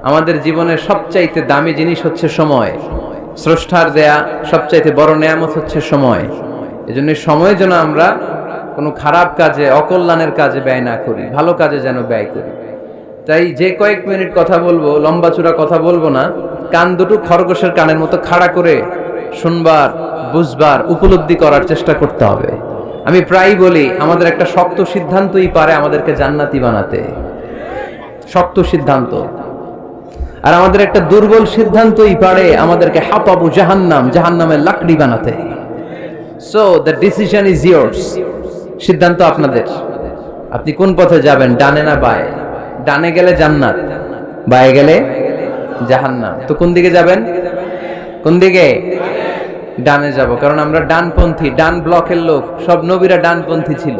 আমাদের জীবনের সবচাইতে দামি জিনিস হচ্ছে সময়। স্রষ্টার দেয়া সবচাইতে বড় নেয়ামত হচ্ছে সময়। এজন্য সময় যেন আমরা কোনো খারাপ কাজে, অকল্যাণের কাজে ব্যয় না করি, ভালো কাজে যেন ব্যয় করি। তাই যে কয়েক মিনিট কথা বলবো, লম্বা চূড়া কথা বলবো না, কান দুটো খরগোশের কানের মতো খাড়া করে শুনবার, বুঝবার, উপলব্ধি করার চেষ্টা করতে হবে। আমি প্রায়ই বলি, আমাদের একটা শক্ত সিদ্ধান্তই পারে আমাদেরকে জান্নাতি বানাতে। শক্ত সিদ্ধান্ত। আর আমাদের একটা দুর্বল সিদ্ধান্তই পারে আমাদেরকে হাতাবু জাহান্নাম, জাহান্নামের লাকড়ি বানাতে। So the decision is years. সিদ্ধান্ত আপনাদের। আপনি কোন পথে যাবেন, ডানে না বায়ে? ডানে গেলে জান্নাত, বায়ে গেলে জাহান্নাম। তো কোন দিকে যাবেন? কোন দিকে? ডানে যাব, কারণ আমরা ডানপন্থী, ডান ব্লকের লোক। সব নবীরা ডানপন্থী ছিল।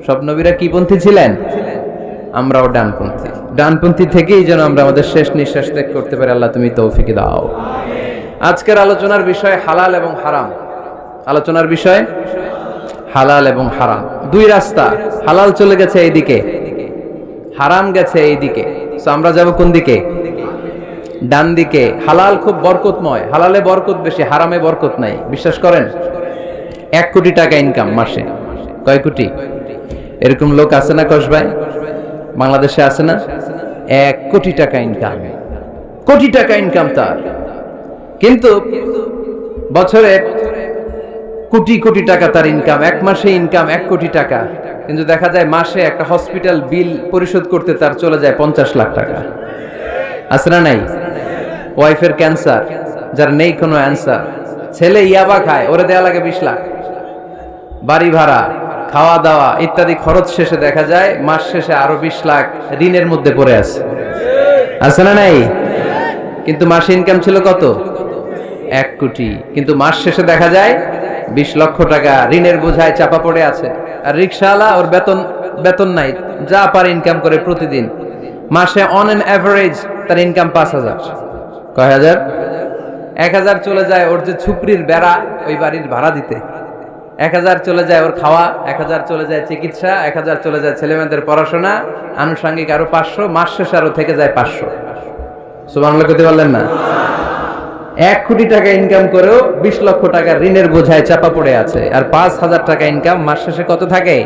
সব নবীরা কি পন্থী ছিলেন? আমরাও ডানপন্থী। ডানপন্থী থেকেই যেন আমরা আমাদের শেষ নিঃশ্বাস ত্যাগ করতে পারি। আল্লাহ তুমি তৌফিক দাও। আজকের আলোচনার বিষয় হালাল এবং হারাম। আলোচনার বিষয় হালাল এবং হারাম। দুই রাস্তা, হালাল চলে গেছে এইদিকে, হারাম গেছে এইদিকে। সো আমরা যাব কোন দিকে? ডান দিকে। হালাল খুব বরকতময়, হালালে বরকত বেশি, হারামে বরকত নাই। বিশ্বাস করেন? 1 কোটি টাকা ইনকাম মাসে। কয় কোটি? এরকম লোক আছে না কসবাই? বাংলাদেশে আছে না? 1 কোটি টাকা ইনকাম, কোটি টাকা ইনকাম তার। কিন্তু বছরে কোটি কোটি টাকা তার ইনকাম, 1 মাসে ইনকাম 1 কোটি টাকা। কিন্তু দেখা যায় মাসে একটা হসপিটাল বিল পরিশোধ করতে তার চলে যায় 50 লাখ টাকা। আছে না নাই? ওয়াইফের ক্যান্সার, যার নেই কোনো অ্যান্সার। ছেলে ইয়াবা খায়, ওরে দেয়া লাগে 20 লাখ। বাড়ি ভাড়া, খাওয়া দাওয়া ইত্যাদি খরচ শেষে দেখা যায় মাস শেষে আরো 20 লাখ ঋণের মধ্যে পড়ে আছে। আছে না নাই? কিন্তু মাসে ইনকাম ছিল কত? 1 কোটি। কিন্তু মাস শেষে দেখা যায় 20 লক্ষ টাকা ঋণের বোঝায় চাপা পড়ে আছে। আর রিকশাওয়ালা, ওর বেতন নাই, যা পারে ইনকাম করে প্রতিদিন। মাসে অন এন অ্যাভারেজ তার ইনকাম 5000। কয় হাজার? 1000 চলে যায় ওর যে ছুপড়ির বেড়া, ওই বাড়ির ভাড়া দিতে। 1000 চলে যায় ওর খাওয়া, 1000 চলে যায় চিকিৎসা, 1000 চলে যায় ছেলেমেয়েদের পড়াশোনা, আনুষঙ্গিক আরো 500, মাস শেষে আরো থেকে যায় 500। সুবহানাল্লাহ করতে পারলেন না? 1 কোটি টাকা ইনকাম করেও 20 লক্ষ টাকা ঋণের বোঝায় চাপা পড়ে আছে। আর 5000 টাকা ইনকাম, মাস শেষে কত থাকে?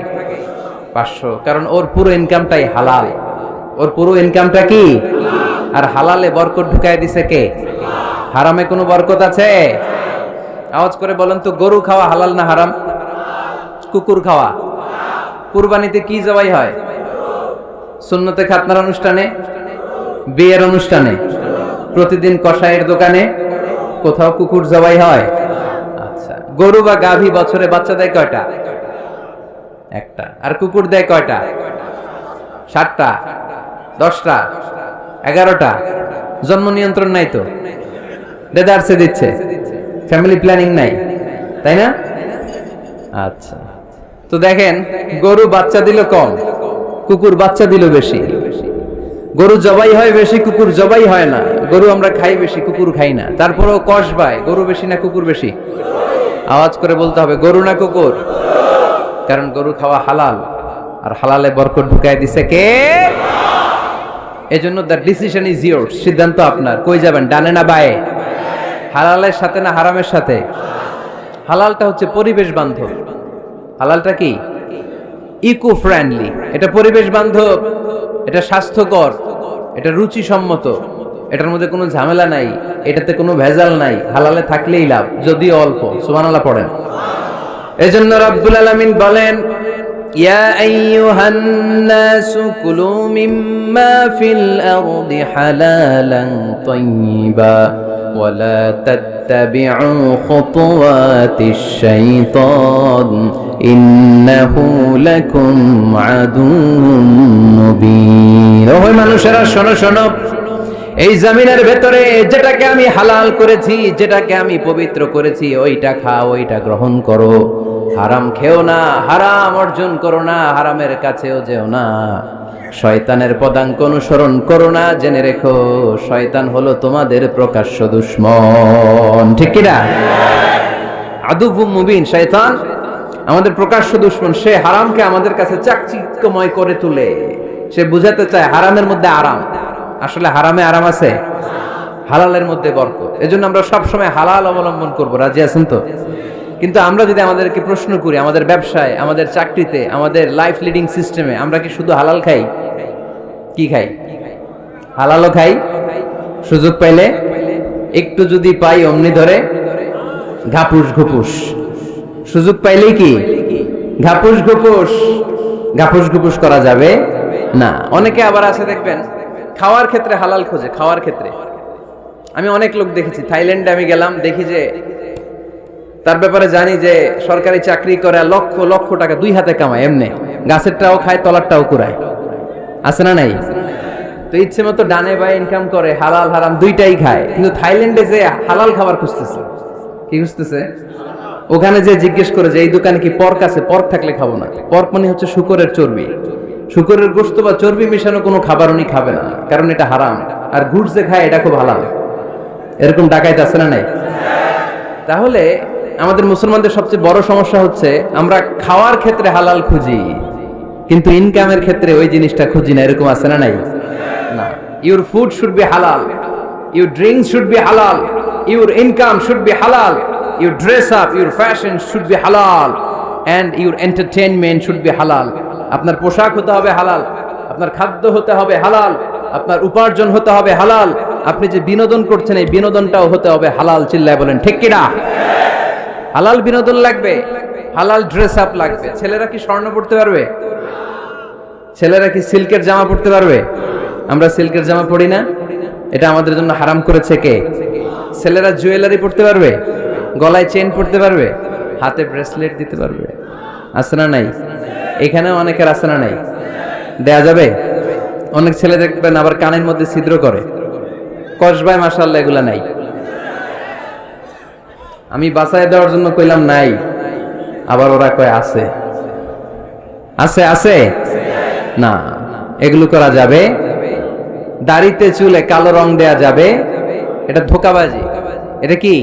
500। কারণ ওর পুরো ইনকামটাই হালাল। ওর পুরো ইনকামটা কি? আর হালালে বরকত ঢুকায় দিছে কে? হারামে কোনো বরকত আছে? আওয়াজ করে বলেন তো, গরু খাওয়া হালাল না হারাম? কুকুর খাওয়া? কুরবানিতে কি জবাই হয়? সুন্নতে খাতনার অনুষ্ঠানে, বিয়ের অনুষ্ঠানে, প্রতিদিন কসাইয়ের দোকানে, কোথাও কুকুর জবাই হয়? আচ্ছা, গরু বা গাভী বছরে বাচ্চা দেয় কয়টা? একটা। আর কুকুর দেয় কয়টা? 7টা, 10টা, 11টা। জন্ম নিয়ন্ত্রণ নাই তো, দেদারসে দিচ্ছে, ফ্যামিলি প্ল্যানিং নাই, তাই না? আচ্ছা, তো দেখেন, গরু বাচ্চা দিল কম, কুকুর বাচ্চা দিল বেশি। গরু জবাই হয় বেশি, কুকুর জবাই হয় না। গরু আমরা খাই বেশি, কুকুর খাই না। তারপরেও কসবায় গরু বেশি না কুকুর বেশি? আওয়াজ করে বলতে হবে, গরু না কুকুর? কারণ গরু খাওয়া হালাল, আর হালালে বরকত ঢুকায় দিছে কে? এজন্য দ্য ডিসিশন ইজ ইয়ার্স। সিদ্ধান্ত আপনার। কই যাবেন, ডানে না বায়ে? হালালের সাথে না হারামের সাথে? হালালটা হচ্ছে পরিবেশ বান্ধব। হালালটা কি? Eco friendly. এটা পরিবেশ বান্ধব, এটা স্বাস্থ্যকর, এটা রুচিসম্মত, এটার মধ্যে কোনো ঝামেলা নাই, এটাতে কোনো ভেজাল নাই। হালালে থাকলেই লাভ, যদিও অল্প। সুবহানাল্লাহ পড়েন। এজন্য রাব্বুল আলামিন বলেন, ইয়া আইয়ুহান নাসু কুলু মিম্মা ফিল আরদি হালালান তাইয়্যিবা ওয়া লা তাত্তাবিউ খুতুওয়াতিশ শাইতান ইন্নাহু লাকুম আদুউম মুবিন। ও মানুষেরা, শোনো শোনো, এই জমিনের ভেতরে যেটাকে আমি হালাল করেছি, যেটাকে আমি পবিত্র করেছি, ওইটা খাও, ওইটা গ্রহণ করো। হারাম খেও না, হারাম অর্জন করো না, হারামের কাছেও যেও না। শয়তানের পদাঙ্ক অনুসরণ করো না। জেনে রেখো, শয়তান হলো তোমাদের প্রকাশ্য দুশমন। ঠিক কি না? আদুউম মুবিন। শয়তান আমাদের প্রকাশ্য দুশমন। সে হারামকে আমাদের কাছে চাকচিক্যময় করে তুলে। সে বুঝাতে চায় হারামের মধ্যে আরাম, আসলে হারামে আরাম আছে? হালালের মধ্যে বরকত। এজন্য আমরা সবসময় হালাল অবলম্বন করব, রাজি আছেন তো? কিন্তু আমরা যদি আমাদেরকে প্রশ্ন করি, আমাদের ব্যবসায়, আমাদের চাকরিতে, আমাদের লাইফ লিডিং সিস্টেমে আমরা কি শুধু হালাল খাই? কি খাই? হালালও খাই, সুযোগ পাইলে একটু যদি পাই অমনি ধরে ঘাপুস ঘুপুস, সুযোগ পাইলেই কি ঘাপুস ঘুপুস, ঘাপুস ঘুপুস করা যাবে না। অনেকে আবার আছে দেখবেন খাওয়ার ক্ষেত্রে হালাল খোঁজে। খাওয়ার ক্ষেত্রে আমি অনেক লোক দেখেছি, থাইল্যান্ডে আমি গেলাম, দেখি যে তার ব্যাপারে জানি যে সরকারি চাকরি করে লক্ষ লক্ষ টাকা দুই হাতে কামায়, এমনি গাছেরটাও খায় তলারটাও কুড়ায়, আছে না নাই? তো ইচ্ছে মতো ডানে বাই ইনকাম করে, হালাল হারাম দুইটাই খায়। কিন্তু থাইল্যান্ডে যে হালাল খাবার খুঁজতেছে, কি খুঁজতেছে? ওখানে যে জিজ্ঞেস করে যে এই দোকানে কি পর্ক আছে, পর্ক থাকলে খাবো না। পর্ক মানে হচ্ছে শূকরের চর্বি, শূকরের গোশত বা চর্বি মেশানো কোনো খাবার উনি খাবে না, কারণ এটা হারাম। আর ঘুষ যে খায় এটা খুব হালাল। এরকম ডাকাইত আছে না নাই? তাহলে আমাদের মুসলমানদের সবচেয়ে বড় সমস্যা হচ্ছে আমরা খাওয়ার ক্ষেত্রে হালাল খুঁজি, কিন্তু ইনকামের ক্ষেত্রে ওই জিনিসটা খুঁজি না। এরকম আছে না নাই? না। Your food should be halal, your drinks should be halal, your income should be halal, your dress up, your fashion should be halal, and your entertainment should be halal. আপনার পোশাক হতে হবে হালাল, আপনার খাদ্য হতে হবে হালাল, আপনার উপার্জন হতে হবে হালাল, আপনি যে বিনোদন করছেন এই বিনোদনটাও হতে হবে হালাল। চিল্লায় বলেন ঠিক কিনা? হালাল বিনোদন লাগবে, হালাল ড্রেস আপ লাগবে। ছেলেরা কি স্বর্ণ পড়তে পারবে? ছেলেরা কি সিল্কের জামা পড়তে পারবে? আমরা সিল্কের জামা পরি না, এটা আমাদের জন্য হারাম করেছে কে? ছেলেরা জুয়েলারি পড়তে পারবে? গলায় চেন পড়তে পারবে? হাতে ব্রেসলেট দিতে পারবে? আছে না নাই? এখানেও অনেকের আছে না নাই? দেয়া যাবে? অনেক ছেলে দেখবেন আবার কানের মধ্যে ছিদ্র করে, কসবায়, মাশাআল্লাহ এগুলা নাই। আমি বাঁচায় দেওয়ার জন্য কইলাম নাই, আবার ওরা কয় আছে। আছে আছে না, এগুলো করা যাবে? দাড়িতে চুলে কালো রং দেয়া যাবে? এটা ধোঁকাবাজি। এটা কি?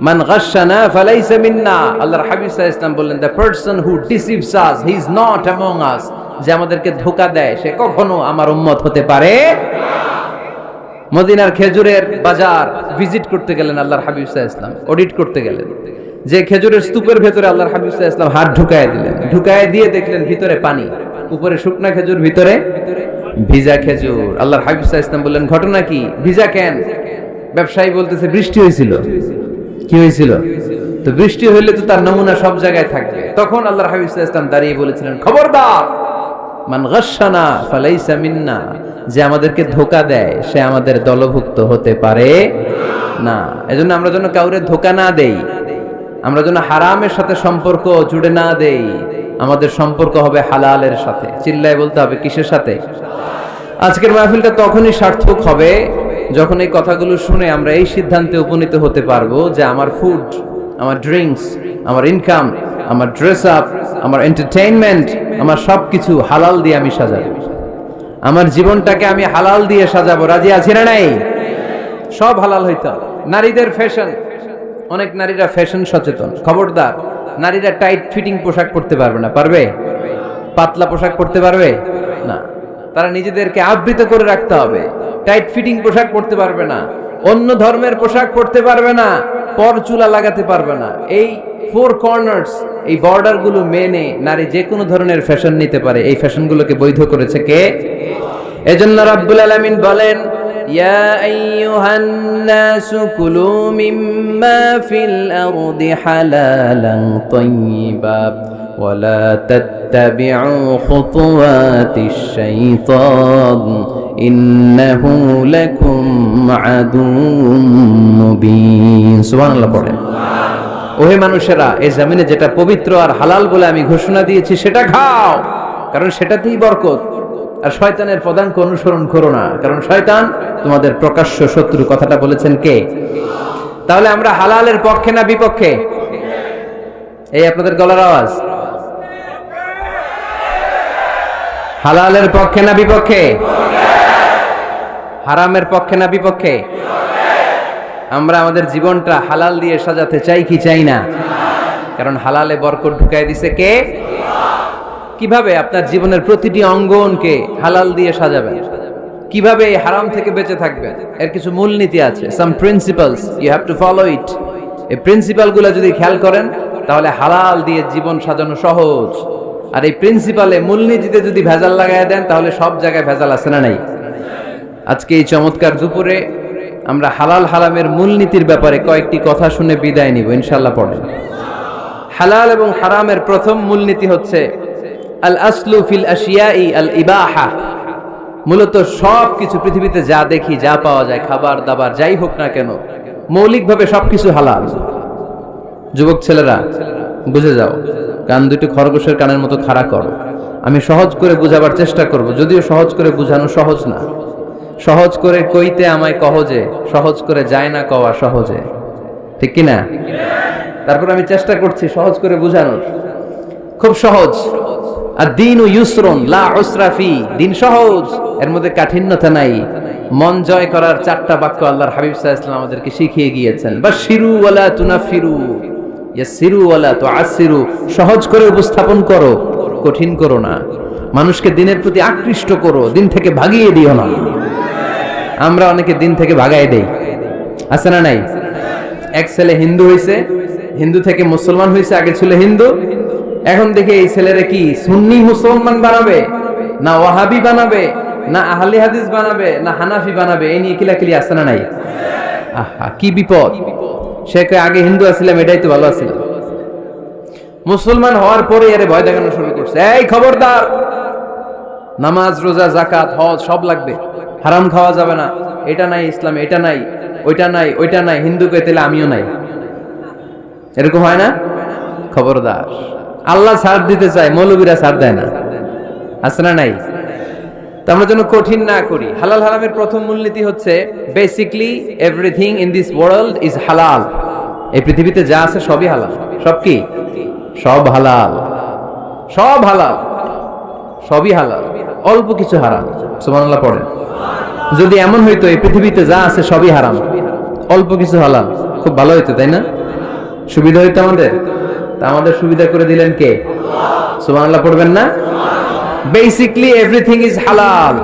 মান গাশশানা ফালাইসা মিন্না। আল্লাহর হাবিব সাল্লাল্লাহু আলাইহি ওয়াসাল্লাম বললেন, the person who deceives us he is not among আস। যে আমাদেরকে ধোঁকা দেয় সে কখনো আমার উম্মত হতে পারে না। মদিনার খেজুরের বাজার ভিজিট করতে গেলেন আল্লাহর হাবিব সাল্লাল্লাহু আলাইহি ওয়াসাল্লাম, অডিট করতে গেলেন। যে খেজুরের স্তূপের ভেতরে আল্লাহর হাবিব সাল্লাল্লাহু আলাইহি ওয়াসাল্লাম হাত ঢুকায় দিলেন, ঢুকায় দিয়ে দেখলেন ভিতরে পানি, উপরে শুকনা খেজুর, ভিতরে ভিজা খেজুর। আল্লাহর হাবিব সাল্লাল্লাহু আলাইহি ওয়াসাল্লাম বললেন, ঘটনা কি? ভিজা কেন? ব্যবসায়ী বলতেছে বৃষ্টি হয়েছিল। কি হয়েছিল? তো বৃষ্টি হইলে তো তার নমুনা সব জায়গায় থাকবে। তখন আল্লাহর হাবিব সাল্লাল্লাহু আলাইহি ওয়াসাল্লাম দাঁড়িয়ে বলেছিলেন, খবরদার, মান গাশশানা ফালাইসা মিন্না। যে আমাদেরকে ধোঁকা দেয় সে আমাদের দলভুক্ত হতে পারে না। এজন্য আমরা যেন কাউরে ধোঁকা না দেই, আমরা যেন হারামের সাথে সম্পর্ক জুড়ে না দেই। আমাদের সম্পর্ক হবে হালালের সাথে। চিল্লায় বলতে হবে কিসের সাথে? আজকের মাহফিলটা তখনই সার্থক হবে যখন এই কথাগুলো শুনে আমরা এই সিদ্ধান্তে উপনীত হতে পারবো যে আমার ফুড, আমার ড্রিঙ্কস, আমার ইনকাম, আমার ড্রেস আপ, আমার এন্টারটেইনমেন্ট, আমার সবকিছু হালাল দিয়ে আমি সাজাবো। আমার জীবনটাকে আমি হালাল দিয়ে সাজাবো। রাজি আছি না নাই? সব হালাল হইতে হবে। নারীদের ফ্যাশন, অনেক নারীরা ফ্যাশন সচেতন। খবরদার, নারীরা টাইট ফিটিং পোশাক পরতে পারবে না। পারবে? পাতলা পোশাক পরতে পারবে না। তারা নিজেদেরকে আবৃত করে রাখতে হবে। টাইট ফিটিং পোশাক পরতে পারবে না, অন্য ধর্মের পোশাক পরতে পারবে না, পর চুলা লাগাতে পারবে না। এই ফোর কর্নার্স, এই বর্ডার গুলো মেনে নারী যে কোনো ধরনের ফ্যাশন নিতে পারে। এই ফ্যাশনগুলোকে বৈধ করেছে কে? এজন্য রাব্বুল আলামিন বলেন, ইয়া আইয়ুহান নাসু কুলু মিম্মা ফিল আরদি হালালান তাইয়্যিবা ওয়ালা তাত্তাবিউ খুতুওয়াতিশ শাইতান ইন্নাহু লাকুম আদুউম মুবিন। সুবহানাল্লাহ পড়েন। ওহে মানুষেরা, এই জমিনে যেটা পবিত্র আর হালাল বলে আমি ঘোষণা দিয়েছি সেটা খাও, কারণ সেটাতেই বরকত। আর শয়তানের পদাঙ্ক অনুসরণ করো না, কারণ শয়তান তোমাদের প্রকাশ্য শত্রু। কথাটা বলেছেন কে? তাহলে আমরা হালালের পক্ষে না বিপক্ষে? এই আপনাদের গলার আওয়াজ। হালালের পক্ষে না বিপক্ষে? হারামের পক্ষে না বিপক্ষে? আমরা আমাদের জীবনটা হালাল দিয়ে সাজাতে চাই কি চাই না? কারণ হালালে বরকত ঢুকাই দিছে কে? কিভাবে আপনার জীবনের প্রতিটি অঙ্গনকে হালাল দিয়ে সাজাবেন? কিভাবে এই হারাম থেকে বেঁচে থাকবেন, এর কিছু মূলনীতি আছে, some principles, you have to follow it. এই প্রিন্সিপালগুলো যদি খেয়াল করেন তাহলে হালাল দিয়ে জীবন সাজানো সহজ। আর এই প্রিন্সিপালে, মূলনীতিতে যদি ভেজাল লাগাই দেন তাহলে সব জায়গায় ভেজাল আছে না নাই? আজকে এই চমৎকার দুপুরে আমরা হালাল হারামের মূলনীতির ব্যাপারে কয়েকটি কথা শুনে বিদায় নিব ইনশাআল্লাহ। পড়েন। হালাল এবং হারামের প্রথম মূলনীতি হচ্ছে আল আসলু ফিল আশিয়াই আল ইবাহা। মূলত সব কিছু পৃথিবীতে যা দেখি, যা পাওয়া যায়, খাবার দাবার যাই হোক না কেন, মৌলিকভাবে সবকিছু হালাল। যুবক ছেলেরা বুঝে যাও, কান দুটো খরগোশের কানের মতো খাড়া করো। আমি সহজ করে বুঝাবার চেষ্টা করব, যদিও সহজ করে বুঝানো সহজ না। সহজ করে কইতে আমায় কহজে, সহজ করে যায় না কওয়া সহজে, ঠিক কি না? তারপর আমি চেষ্টা করছি সহজ করে বুঝানোর। খুব সহজ। আর দিন ইউসরুন লা উসরা ফি, দিন সহজ, এর মধ্যে কাঠিন্যতা নাই। মন জয় করার 4টা বাক্য আল্লাহর হাবিব সাল্লাল্লাহু আলাইহি ওয়াসাল্লাম আমাদেরকে শিখিয়ে গিয়েছেন। বাশিরু ওয়ালা তুনাফিরু, ইয়াসিরু ওয়ালা তুআসিরু। সহজ করে উপস্থাপন করো, কঠিন করো না। মানুষকে দিনের প্রতি আকৃষ্ট করো, দিন থেকে ভাগিয়ে দিও না। আমরা অনেকে দিন থেকে ভাগাই দেই, আছে না নাই? এক ছেলে হিন্দু হইছে, হিন্দু থেকে মুসলমান হইছে, আগে ছিল হিন্দু, এখন দেখে এই ছেলেরে কি সুন্নি মুসলমান বানাবে, না ওয়াহাবি বানাবে, না আহলে হাদিস বানাবে, না হানাফি বানাবে, এই নিয়ে কিলাকিলি, আছে না নাই? আহা, কি বিপদ! সে কয় আগে হিন্দু আছিলাম, এটাই তো ভালো আছিল। মুসলমান হওয়ার পরে এর ভয় দেখানো শুরু করছে, এই খবরদার, নামাজ রোজা যাকাত হজ সব লাগবে, হারাম খাওয়া যাবে না, এটা নাই ইসলামে, এটা নাই, ওইটা নাই, ওইটা নাই। হিন্দু কই তাহলে আমিও নাই, এরকম হয় না? খবরদার। আল্লাহ ছাড় দিতে চায়, মৌলবীরা ছাড় দেয় না, আছে না নাই? তো আমরা যেন কঠিন না করি। হালাল হারামের প্রথম মূলনীতি হচ্ছে basically everything in this world is হালাল। এই পৃথিবীতে যা আছে সবই হালাল। সব কি? সব হালাল, সব হালাল, সবই হালাল, অল্প কিছু হারাম। সুবহানাল্লাহ পড়েন। যদি এমন হইতো এই পৃথিবীতে যা আছে সবই হারাম, অল্প কিছু হালাল, খুব ভালো হইতো, তাই না? সুবিধা হইতো আমাদের। তা আমাদের সুবিধা করে দিলেন কে? সুবহানাল্লাহ পড়বেন না? বেসিকলি এভরিথিং ইজ হালাল।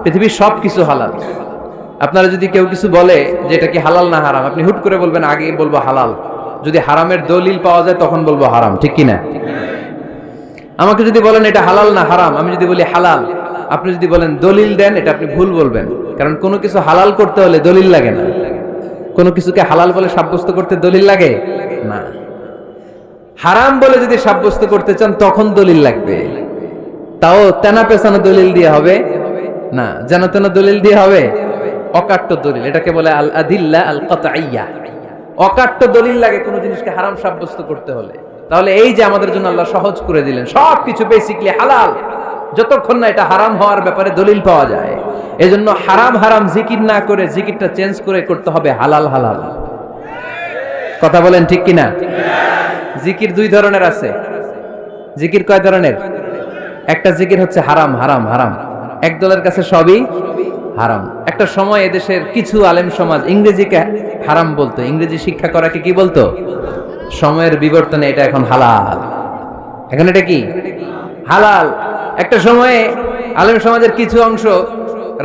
পৃথিবীর সব কিছু হালাল। আপনারা যদি কেউ কিছু বলে যে এটা কি হালাল না হারাম, আপনি হুট করে বলবেন আগে বলবো হালাল। যদি হারামের দলিল পাওয়া যায় তখন বলবো হারাম, ঠিক কি না? আমাকে যদি বলেন এটা হালাল না হারাম, আমি যদি বলি হালাল, আপনি যদি বলেন দলিল দেন, এটা আপনি ভুল বলবেন। কারণ কোনো কিছু হালাল করতে হলে দলিল লাগে না। কোনো কিছুকে হালাল বলে সাব্যস্ত করতে দলিল লাগে না। হারাম বলে যদি সাব্যস্ত করতে চান তখন দলিল লাগবে, তাও তেনা পেছানো দলিল দিয়ে হবে না, যেন তেন দলিল দিয়ে হবে, অকাট্য দলিল। এটাকে বলে আল আদিল্লা আল কাতঈয়া। অকাট্য দলিল লাগে কোনো জিনিসকে হারাম সাব্যস্ত করতে হলে। তাহলে এই যে আমাদের জন্য আল্লাহ সহজ করে দিলেন, সবকিছু বেসিকলি হালাল, যতক্ষণ না এটা হারাম হওয়ার ব্যাপারে দলিল পাওয়া যায়। এজন্য হারাম হারাম জিকির না করে জিকিরটা চেঞ্জ করে করতে হবে হালাল হালাল। কথা বলেন ঠিক কিনা? জিকির 2 ধরনের আছে। জিকির কয় ধরনের? একটা জিকির হচ্ছে হারাম হারাম হারাম, এক দলের কাছে সবই হারাম। একটা সময় এদেশের কিছু আলেম সমাজ ইংরেজিকে হারাম বলতো, ইংরেজি শিক্ষা করাকে কি বলতো? সময়ের বিবর্তনে এটা এখন হালাল। এখন এটা কি হালাল। একটা সময়ে আলেম সমাজের কিছু অংশ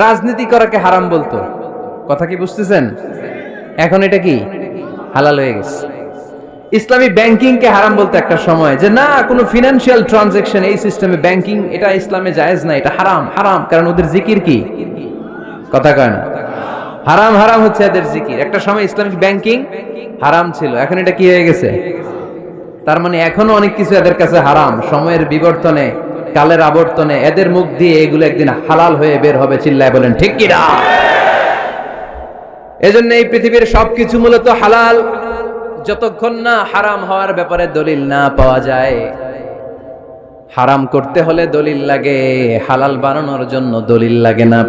রাজনীতি করাকে হারাম বলতো, কথা কি বুঝতেছেন? এখন এটা কি হালাল হয়ে গেছে। ইসলামী ব্যাংকিং কে হারাম বলতে একটা সময়, যে না কোনো ফিনান্সিয়াল ট্রানজাকশন এই সিস্টেমে ব্যাংকিং এটা ইসলামে জায়েজ না, এটা হারাম হারাম। কারণ ওদের জিকির কি? কথা কয় না? হারাম হারাম হচ্ছে এদের জিকির। একটা সময় ইসলামিক ব্যাংকিং হারাম ছিল, এখন এটা কি হয়ে গেছে? তার মানে এখনো অনেক কিছু এদের কাছে হারাম। সময়ের বিবর্তনে, কালের আবর্তনে এদের মুখ দিয়ে এগুলো একদিন হালাল হয়ে বের হবে। চিল্লায় বলেন ঠিক কি না? এজন্য এই পৃথিবীর সবকিছু মূলত হালাল, যতক্ষণ না হারাম হওয়ার ব্যাপারে দলিল না পাওয়া যায়। হারাম করতে হলে দলিল লাগে, হালাল বানানোর জন্য দলিল লাগে না।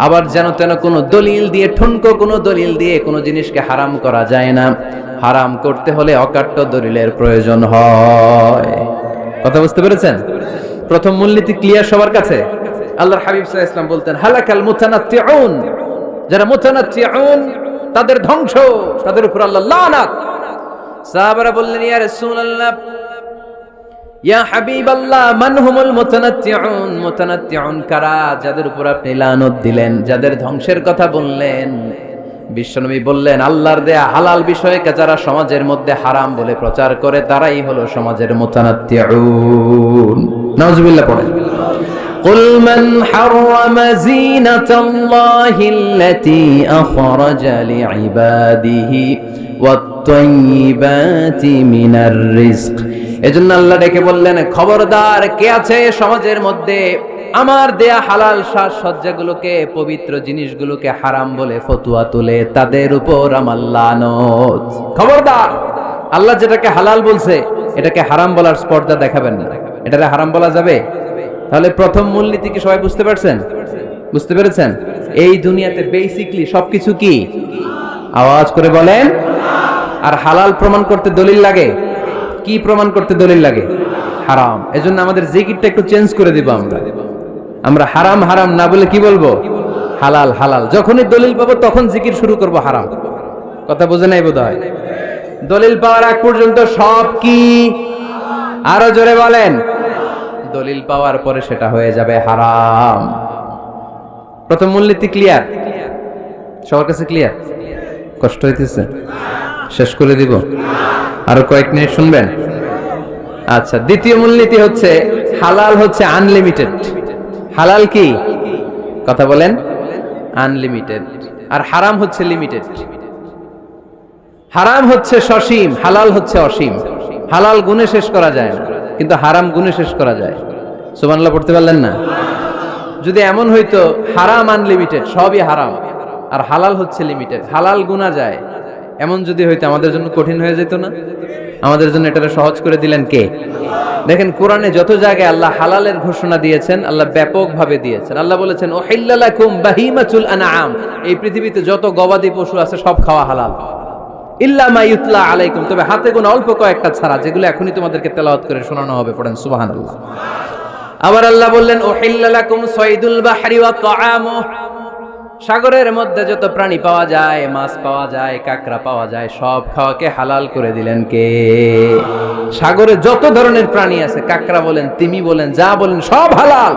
আবার যেন তেন কোনো দলিল দিয়ে, ঠুনকো কোনো দলিল দিয়ে কোনো জিনিসকে হারাম করা যায় না। হারাম করতে হলে অকাট্য দলিলের প্রয়োজন হয়। কথা বুঝতে পেরেছেন? প্রথম মূলনীতি ক্লিয়ার সবার কাছে? আল্লাহর হাবিব সাল্লাল্লাহু আলাইহি ওয়াসাল্লাম বলতেন হালাকাল মুতানাত্তিউন, যারা মুতানাত্তিউন তাদের ধ্বংস, তাদের উপর আল্লাহ লানাত। সাহাবারা বললেন ইয়া রাসূলুল্লাহ, ইয়া হাবিবাল্লাহ মান হুমুল মুতানাত্তিউন, মুতানাত্তিউন কারা? যাদের উপর আপনি লানত দিলেন, যাদের ধ্বংসের কথা বললেন। বিশ্বনবী বললেন, আল্লাহর দেয়া হালাল বিষয়কে যারা সমাজের মধ্যে হারাম বলে প্রচার করে তারাই হলো সমাজের মুতানাত্তিউন। নাউজুবিল্লাহ পড়েন। قل من حرم زينة الله التي أخرج لعباده والطيبات من الرزق। এজন্য আল্লাহ ডেকে বললেন, খবরদার, কে আছে সমাজের মধ্যে আমার দেয়া হালাল সাজসজ্জাগুলোকে, পবিত্র জিনিসগুলোকে হারাম বলে ফতোয়া তুলে, তাদের উপর আমার লানত। খবরদার, আল্লাহ যেটাকে হালাল বলছে এটাকে হারাম বলার স্পর্ধা দেখাবেন না। এটারে হারাম বলা যাবে? তাহলে প্রথম মূলনীতি কি সবাই বুঝতে পারছেন? বুঝতে পেরেছেন? এই দুনিয়াতে বেসিকলি সবকিছু কি? আওয়াজ করে বলেন। আর হালাল প্রমাণ করতে দলিল লাগে। কি প্রমাণ করতে দলিল লাগে? হারাম। এজন্য আমাদের জিকিরটা একটু চেঞ্জ করে দিব। আমরা হারাম হারাম না বলে কি বলবো? হালাল হালাল। যখনই দলিল পাবো তখন জিকির শুরু করব হারাম। কথা বুঝে নাই বোধহয়? দলিল পাওয়ার আগ পর্যন্ত সব কি? আরো জোরে বলেন। দলিল পাওয়ার পরে সেটা হয়ে যাবে হারাম। প্রথম মূলনীতি ক্লিয়ার? সবার কাছে ক্লিয়ার? কষ্ট হইতেছে? শেষ করে দিব? আরো কয়েক মিনিট শুনবেন? আচ্ছা, দ্বিতীয় মূলনীতি হচ্ছে হালাল হচ্ছে আনলিমিটেড। হালাল কি? কথা বলেন। আনলিমিটেড। আর হারাম হচ্ছে লিমিটেড। হারাম হচ্ছে সসীম, হালাল হচ্ছে অসীম। হালাল গুণে শেষ করা যায় না, কিন্তু হারাম গুণে শেষ করা যায়। সুবহানাল্লাহ পড়তে পারলেন না? যদি এমন হইতো হারাম আনলিমিটেড, সবই হারাম, আর হালাল হচ্ছে লিমিটেড, হালাল গুণা যায়, এমন যদি হইতো আমাদের জন্য কঠিন হয়ে যেত না? আমাদের জন্য এটা সহজ করে দিলেন কে? দেখেন, কোরআনে যত জায়গায় আল্লাহ হালালের ঘোষণা দিয়েছেন, আল্লাহ ব্যাপকভাবে দিয়েছেন। আল্লাহ বলেছেন, উহিল্লা লাকুম বাহিমাতুল আনআম, এই পৃথিবীতে যত গবাদি পশু আছে সব খাওয়া হালাল, ইল্লা মা ইউতলা আলাইকুম, তবে হাতে গোনা অল্প কয়েকটা ছাড়া, যেগুলো এখনই তোমাদেরকে তেলাওয়াত করে শোনানো হবে। পড়েন সুবহানাল্লাহ। আবার আল্লাহ বললেন, উহিল্লা লাকুম সাইদুল বাহরি ওয়া তাআমু, সাগরের মধ্যে যত প্রাণী পাওয়া যায়, মাছ পাওয়া যায়, কাঁকড়া পাওয়া যায়, সব খাওয়াকে হালাল করে দিলেন কে? সাগরে যত ধরনের প্রাণী আছে, কাঁকড়া বলেন, তিমি বলেন, যা বলেন, সব হালাল,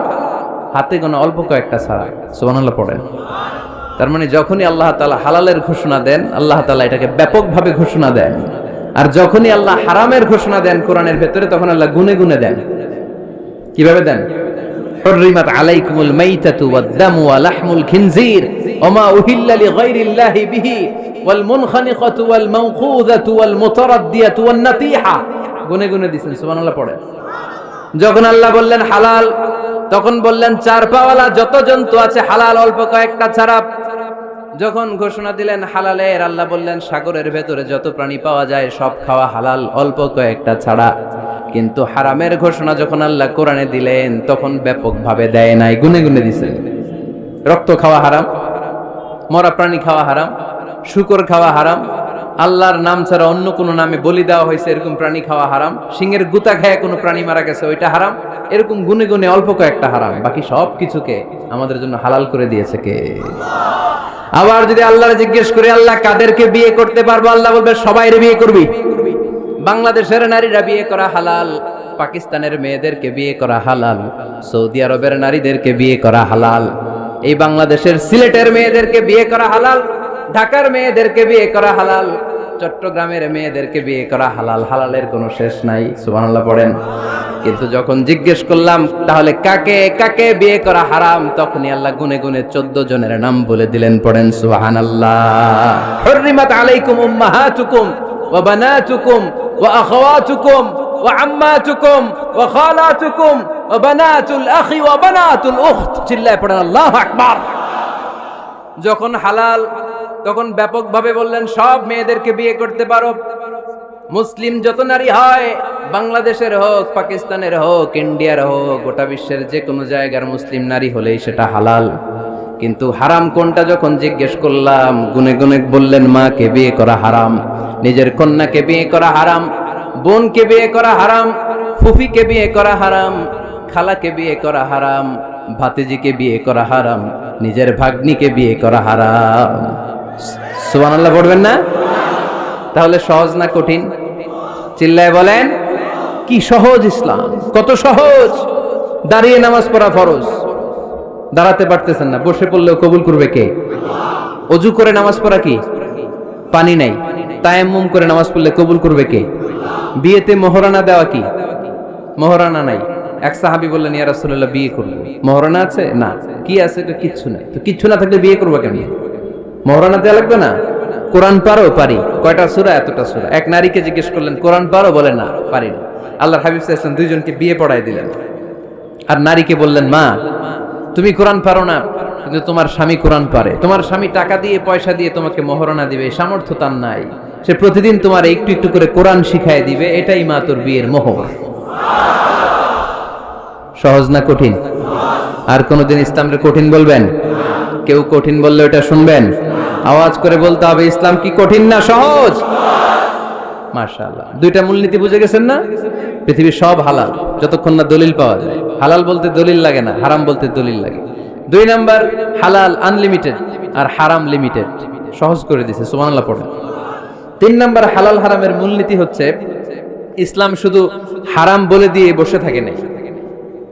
হাতে গোনা অল্প কয়েকটা ছাড়া। সুবহানাল্লাহ পড়েন। তার মানে যখনই আল্লাহ তাআলা হালালের ঘোষণা দেন, আল্লাহ তাআলা এটাকে ব্যাপকভাবে ঘোষণা দেন। আর যখনই আল্লাহ হারামের ঘোষণা দেন কোরআনের ভেতরে, তখন আল্লাহ গুনে গুনে দেন। কিভাবে দেন? حرمت عليكم الميتة والدم ولحم الخنزير وما أهل لغير الله به والمنخنقة والموقوذة والمتردية والنطيحة। গুনে গুনে দিয়েছেন। সুবহানাল্লাহ পড়ে। যখন আল্লাহ বললেন হালাল, তখন বললেন চার পাওয়ালা যত জন্তু আছে হালাল, অল্প কয়েকটা ছাড়া। যখন ঘোষণা দিলেন হালালের, আল্লাহ বললেন সাগরের ভেতরে যত প্রাণী পাওয়া যায় সব খাওয়া হালাল, অল্প কয়েকটা ছাড়া। কিন্তু হারামের ঘোষণা যখন আল্লাহ কোরআনে দিলেন, তখন ব্যাপকভাবে দেয় নাই, গুনে গুনে দিয়েছেন। রক্ত খাওয়া হারাম, মরা প্রাণী খাওয়া হারাম, শূকর খাওয়া হারাম, আল্লাহর নাম ছাড়া অন্য কোনো নামে বলি দেওয়া হয়েছে এরকম প্রাণী খাওয়া হারাম, সিংহের গুতা খায় কোনো প্রাণী মারা গেছে ওইটা হারাম। এরকম গুনে গুনে অল্প কয়েকটা হারাম, বাকি সব কিছুকে আমাদের জন্য হালাল করে দিয়েছে কে? আবার যদি আল্লাহর জিজ্ঞেস করে, আল্লাহ কাদেরকে বিয়ে করতে পারবো? আল্লাহ বলবে সবাইরে বিয়ে করবি। বাংলাদেশের নারীরা বিয়ে করা হালাল, পাকিস্তানের মেয়েদেরকে বিয়ে করা হালাল, সৌদি আরবের নারীদেরকে বিয়ে করা হালাল, এই বাংলাদেশের সিলেটের মেয়েদেরকে বিয়ে করা হালাল, ঢাকার মেয়েদেরকে বিয়ে করা হালাল, চট্টগ্রামের মেয়েদেরকে বিয়ে করা হালাল। হালালের কোনো শেষ নাই। সুবহানাল্লাহ পড়েন। কিন্তু যখন জিজ্ঞেস করলাম তাহলে কাকে কাকে বিয়ে করা হারাম, তখনই আল্লাহ গুনে গুনে 14 জনের নাম বলে দিলেন। পড়েন সুবহানাল্লাহ। হুররিমাত আলাইকুম উম্মাহাতুকুম ওয়া বানাতুকুম ওয়া আখাওয়াতুকুম ওয়া আম্মাতুকুম ওয়া খালাতুকুম ওয়া বানাতুল আখি ওয়া বানাতুল উখত। চিল্লায় পড়েন আল্লাহু আকবার। যখন হালাল, তখন ব্যাপকভাবে বললেন সব মেয়েদেরকে বিয়ে করতে পারো। মুসলিম যত নারী হয়, বাংলাদেশের হোক, পাকিস্তানের হোক, ইন্ডিয়ার হোক, গোটা বিশ্বের যে কোনো জায়গার মুসলিম নারী হলেই সেটা হালাল। কিন্তু হারাম কোনটা যখন জিজ্ঞেস করলাম, গুনে গুনে বললেন মাকে বিয়ে করা হারাম, নিজের কন্যাকে বিয়ে করা হারাম, বোনকে বিয়ে করা হারাম, ফুফিকে বিয়ে করা হারাম, খালাকে বিয়ে করা হারাম, ভাতিজিকে বিয়ে করা হারাম, নিজের ভাগ্নিকে বিয়ে করা হারাম। সুবহানাল্লাহ পড়বেন না? তাহলে সহজ না কঠিন? চিল্লায় বলেন। কি সহজ ইসলাম, কত সহজ। দাঁড়িয়ে নামাজ পড়া ফরজ, দাঁড়াতে পারতেছেন না, বসে পড়লেও কবুল করবে কে? অজু করে নামাজ পড়া কি? পানি নাই, তায়াম্মুম করে নামাজ পড়লে কবুল করবে কে? বিয়েতে মোহরানা দেওয়া কি? মোহরানা নাই। এক সাহাবী বললেন, ইয়া রাসূলুল্লাহ বিয়ে করব, মোহরানা আছে? না। কি আছে? তো কিচ্ছু নাই। তো কিচ্ছু না থাকলে বিয়ে করবো কেমনে? মোহরানা দেওয়া লাগবে না? কোরআন পারো? পারি। কয়টা সূরা? এতটা সূরা। এক নারীকে জিজ্ঞেস করলেন, কোরআন পারো? বলে না, পারি না। আল্লাহর হাবিব সাল্লাল্লাহু আলাইহি ওয়াসাল্লাম দুইজনকে বিয়ে পড়ায় দিলেন। আর নারীকে বললেন, মা তুমি কোরআন পারো না, কিন্তু তোমার স্বামী কোরআন পারে। তোমার স্বামী টাকা দিয়ে পয়সা দিয়ে তোমাকে মোহরানা দিবে, সামর্থ্য তার নাই। সে প্রতিদিন তোমার একটু একটু করে কোরআন শিখায় দিবে, এটাই মা তোর বিয়ের মোহর। সহজ না কঠিন? আর কোনদিন ইসলামকে কঠিন বলবেন? কেউ কঠিন বললে ওটা শুনবেন? আওয়াজ করে বলতে হবে, ইসলাম কি কঠিন না সহজ? মাশাআল্লাহ। দুইটা মূলনীতি বুঝে গেছেন না? পৃথিবীর সব হালাল যতক্ষণ না দলিল পাওয়া যায়। হালাল বলতে দলিল লাগে না, হারাম বলতে দলিল লাগে। 2 নাম্বার, হালাল আনলিমিটেড আর হারাম লিমিটেড, সহজ করে দিয়েছে, সুবহানাল্লাহ পড়েন। 3 নাম্বার, হালাল হারামের মূলনীতি হচ্ছে ইসলাম শুধু হারাম বলে দিয়ে বসে থাকে না।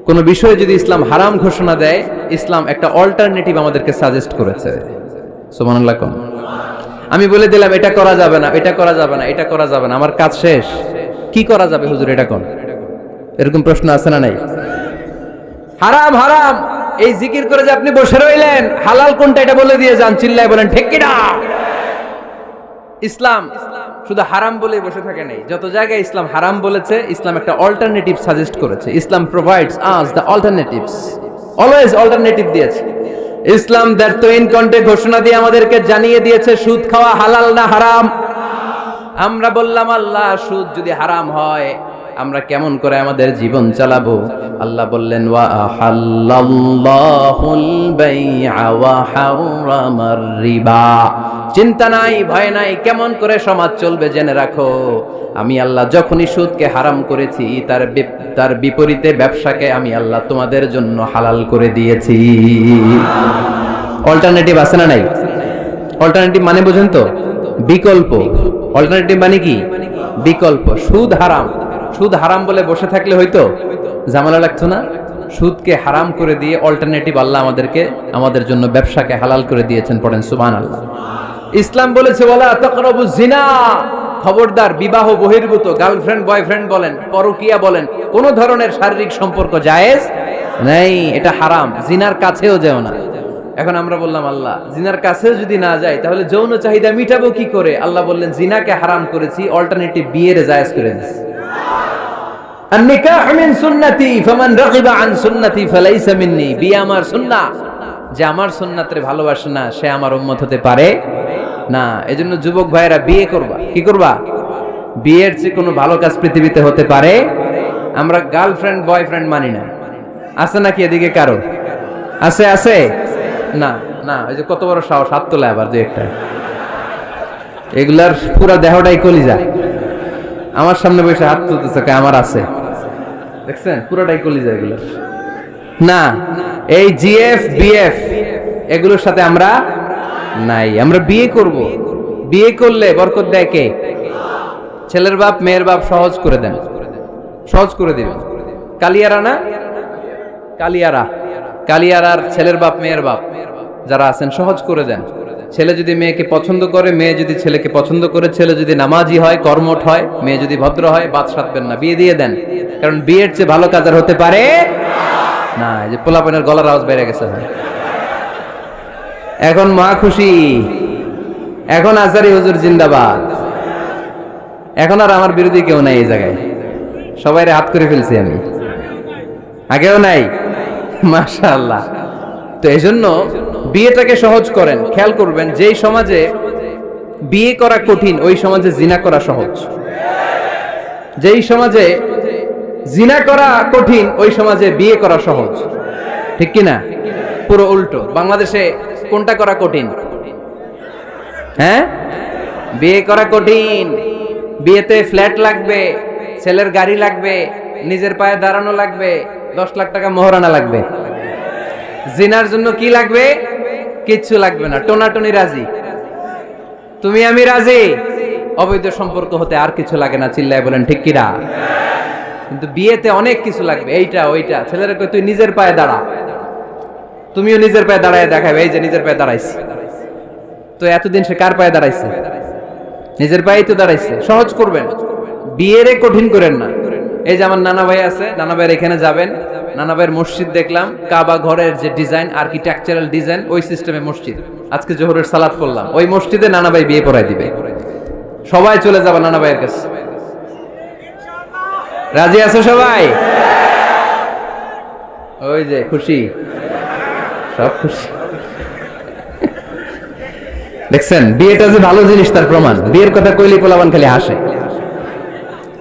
কোন বিষয়ে যদি ইসলাম হারাম ঘোষণা দেয়, ইসলাম একটা অল্টারনেটিভ আমাদেরকে সাজেস্ট করেছে। সুবহানাল্লাহ কোন? আমি বলে দিলাম এটা করা যাবে না, এটা করা যাবে না, এটা করা যাবে না, আমার কাজ শেষ, কি করা যাবে হুজুর এটা কোন? এরকম প্রশ্ন আছে না নাই? হারাম হারাম এই জিকির করে যে আপনি বসে রইলেন, হালাল কোনটা এটা বলে দিয়ে যান, চিল্লায় বলেন ঠিক কি না? ইসলাম শুধু হারাম বলে বসে থাকে নাই। যত জায়গায় ইসলাম হারাম বলেছে, ইসলাম একটা অল্টারনেটিভ সাজেস্ট করেছে। Islam provides us the alternatives, always alternative দিয়েছে। ইসলাম দ্যাট তো ইন কন্টে ঘোষণা দিয়ে আমাদেরকে জানিয়ে দিয়েছে সুদ খাওয়া হালাল না হারাম। আমরা বললাম, আল্লাহ সুদ যদি হারাম হয় আমরা কেমন করে আমাদের জীবন চালাবো? আল্লাহ বললেন, ওয়া আহাল্লাল্লাহুল বাই'a ওয়া হারামার রিবা। চিন্তা নাই, ভয় নাই, কেমন করে সমাজ চলবে জেনে রাখো। আমি আল্লাহ যখনই সুদকে হারাম করেছি, তার বিপরীতে ব্যবসাকে আমি আল্লাহ তোমাদের জন্য হালাল করে দিয়েছি। অল্টারনেটিভ আছে না নাই? অল্টারনেটিভ মানে বুঝেন তো? বিকল্প। অল্টারনেটিভ মানে কি? বিকল্প। সুদ হারাম, সুদ হারাম বলে বসে থাকলে হয়তো ঝামেলা লাগতো না। সুদকে হারাম করে দিয়ে অল্টারনেটিভ আল্লাহ আমাদেরকে, আমাদের জন্য ব্যবসাকে হালাল করে দিয়েছেন। পড়েন সুবহানাল্লাহ। ইসলাম বলেছে, ওয়ালা তাকরাবুজ জিনা, খবরদার বিবাহ বহির্ভূত, গার্লফ্রেন্ড বয়ফ্রেন্ড বলেন, পরকীয়া বলেন, কোন ধরনের শারীরিক সম্পর্ক জায়েজ নাই, এটা হারাম। জিনার কাছেও যেও না। এখন আমরা বললাম, আল্লাহ জিনার কাছেও যদি না যায় তাহলে যৌন চাহিদা মিটাবো কি করে? আল্লাহ বললেন, জিনাকে হারাম করেছি, অল্টারনেটিভ বিয়ের জায়েজ করে দিয়েছি। আন-নিকাহু মিন সুন্নতি ফামান রাগিবা আন সুন্নতি ফালাইসা মিন্নি। বিয়ে আমার সুন্নাহ, যে আমার সুন্নাতরে ভালোবাসে না সে আমার উম্মত হতে পারে না। এজন্য যুবক ভাইরা বিয়ে করবা। কি করবা? বিয়ের চেয়ে কোনো ভালো কাজ পৃথিবীতে হতে পারে? আমরা গার্লফ্রেন্ড বয়ফ্রেন্ড মানি না। আছে নাকি এদিকে কারো? আছে? আছে না? না, ওই যে কত বড় সাহস, হাত তোলা আবার যে একটা। এগুলার পুরা দেহটাই কলিজা। আমার সামনে বসে হাত তুলতেছে, আমার আছে, দেখছেন? পুরাটাই কলিজা এগুলো। না, এই জিএফ বিএফ এগুলোর সাথে আমরা নাই। আমরা বিয়ে করব, বিয়ে করলে বরকত দেয় কে? ছেলের বাপ মেয়ের বাপ সহজ করে দেন, সহজ করে দিবেন। কালিয়ারা না, কালিয়ারা, কালিয়ারার ছেলের বাপ মেয়ের বাপ যারা আছেন সহজ করে দেন। ছেলে যদি মেয়েকে পছন্দ করে, মেয়ে যদি ছেলেকে পছন্দ করে, ছেলে যদি নামাজি হয়, কর্মঠ হয়, মেয়ে যদি ভদ্র হয়, বাদ সাধবেন না, বিয়ে দিয়ে দেন। কারণ বিয়ের চেয়ে ভালো কাজ আর হতে পারে না। এই যে পোলাপানের গলার আওয়াজ বেড়ে গেছে। এখন মা খুশি, এখন আজারি হুজুর জিন্দাবাদ। এখন আর আমার বিরোধী কেউ নাই এই জায়গায়, সবাই হাত করে ফেলছি আমি, আগেও নাই। মাশাআল্লাহ। তো এই জন্য বিয়েটাকে সহজ করেন। খেয়াল করবেন, যেই সমাজে বিয়ে করা কঠিন ওই সমাজে জিনা করা সহজ। যেই সমাজে জিনা করা কঠিন ওই সমাজে বিয়ে করা সহজ। ঠিক কি না? পুরো উল্টো। বাংলাদেশে কোনটা করা কঠিন? হ্যাঁ, বিয়ে করা কঠিন। বিয়েতে ফ্ল্যাট লাগবে, ছেলের গাড়ি লাগবে, নিজের পায়ে দাঁড়ানো লাগবে, 10 লাখ টাকা মোহরানা লাগবে। জিনার জন্য কি লাগবে? কিচ্ছু লাগবে না, টোনাটনি রাজি, তুমি আমি রাজি। অবৈধ সম্পর্ক হতে আর কিছু লাগে না। চিল্লায় বলেন ঠিক কিনা? কিন্তু বিয়েতে অনেক কিছু লাগবে, এইটা ওইটা। ছেলেরা কই তুই নিজের পায়ে দাঁড়া, তুমিও নিজের পায়ে দাঁড়ায় দেখাবে, এই যে নিজের পায়ে দাঁড়াইছে। তো এতদিন সে কার পায়ে দাঁড়াইছে? নিজের পায়েই তো দাঁড়াইছে। সহজ করবেন, বিয়েরে কঠিন করেন না। এই যে আমার নানা ভাই আছে, নানা ভাইয়ের এখানে যাবেন, নানা ভাইয়ের মসজিদ দেখলাম, কাবা ঘরের যে ডিজাইন, আর্কিটেকচারাল ডিজাইন, ওই সিস্টেমে মসজিদ। আজকে জোহরের সালাত করলাম, ওই মসজিদে নানা ভাই বিয়ে পড়ায় দিবে। সবাই চলে যাবে নানা ভাইয়ের কাছে। রাজি আছো সবাই? ওই যে খুশি, সব খুশি। দেখছেন বিয়েটা যে ভালো জিনিস তার প্রমাণ। বিয়ের কথা কইলে পোলাপান খালি হাসে।